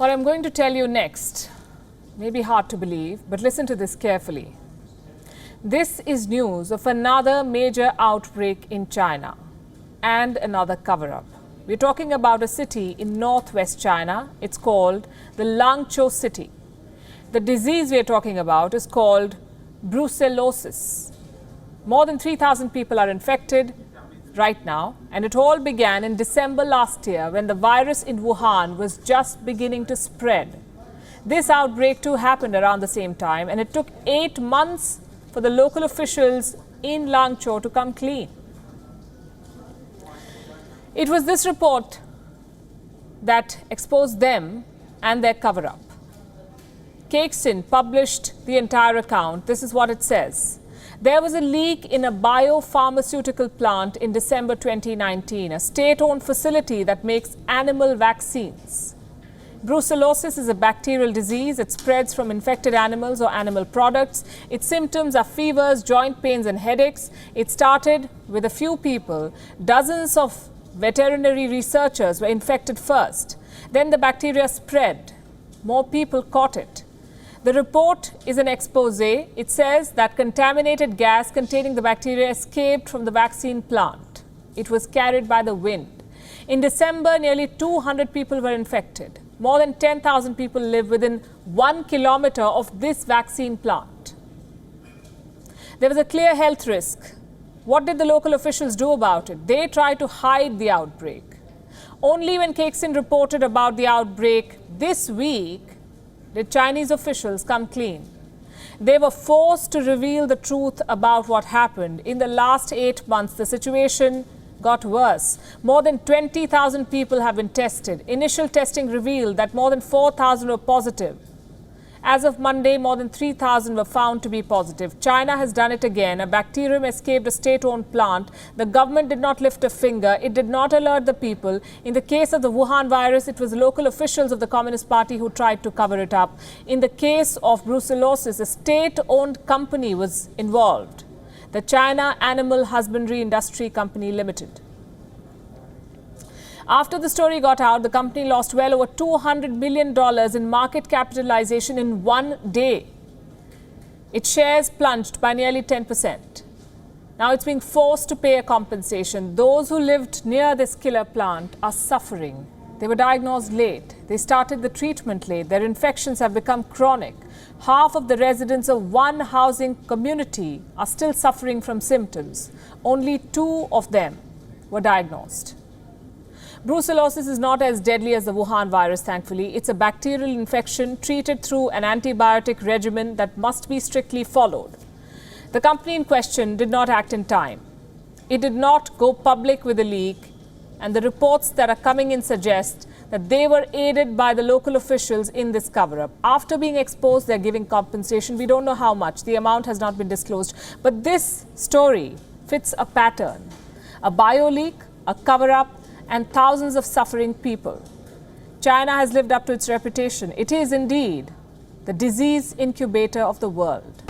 What I'm going to tell you next may be hard to believe, but listen to this carefully. This is news of another major outbreak in China and another cover-up. We're talking about a city in northwest China. It's called the Lanzhou city. The disease we're talking about is called brucellosis. More than 3,000 people are infected right now, and it all began in December last year when the virus in Wuhan was just beginning to spread. This outbreak too happened around the same time, and it took 8 months for the local officials in Lanzhou to come clean. It was this report that exposed them and their cover-up. Cakesin published the entire account. This is what it says. There was a leak in a biopharmaceutical plant in December 2019, a state-owned facility that makes animal vaccines. Brucellosis is a bacterial disease. It spreads from infected animals or animal products. Its symptoms are fevers, joint pains and headaches. It started with a few people. Dozens of veterinary researchers were infected first. Then the bacteria spread. More people caught it. The report is an exposé. It says that contaminated gas containing the bacteria escaped from the vaccine plant. It was carried by the wind. In December, nearly 200 people were infected. More than 10,000 people live within 1 kilometer of this vaccine plant. There was a clear health risk. What did the local officials do about it? They tried to hide the outbreak. Only when Cakesin reported about the outbreak this week did Chinese officials come clean. They were forced to reveal the truth about what happened. In the last 8 months, the situation got worse. More than 20,000 people have been tested. Initial testing revealed that more than 4,000 were positive. As of Monday, more than 3,000 were found to be positive. China has done it again. A bacterium escaped a state-owned plant. The government did not lift a finger. It did not alert the people. In the case of the Wuhan virus, it was local officials of the Communist Party who tried to cover it up. In the case of brucellosis, a state-owned company was involved, the China Animal Husbandry Industry Company Limited. After the story got out, the company lost well over $200 million in market capitalization in one day. Its shares plunged by nearly 10%. Now it's being forced to pay a compensation. Those who lived near this killer plant are suffering. They were diagnosed late. They started the treatment late. Their infections have become chronic. Half of the residents of one housing community are still suffering from symptoms. Only 2 of them were diagnosed. Brucellosis is not as deadly as the Wuhan virus, thankfully. It's a bacterial infection treated through an antibiotic regimen that must be strictly followed. The company in question did not act in time. It did not go public with the leak, and the reports that are coming in suggest that they were aided by the local officials in this cover-up. After being exposed, they're giving compensation. We don't know how much. The amount has not been disclosed. But this story fits a pattern. A bio leak, a cover-up, and thousands of suffering people. China has lived up to its reputation. It is indeed the disease incubator of the world.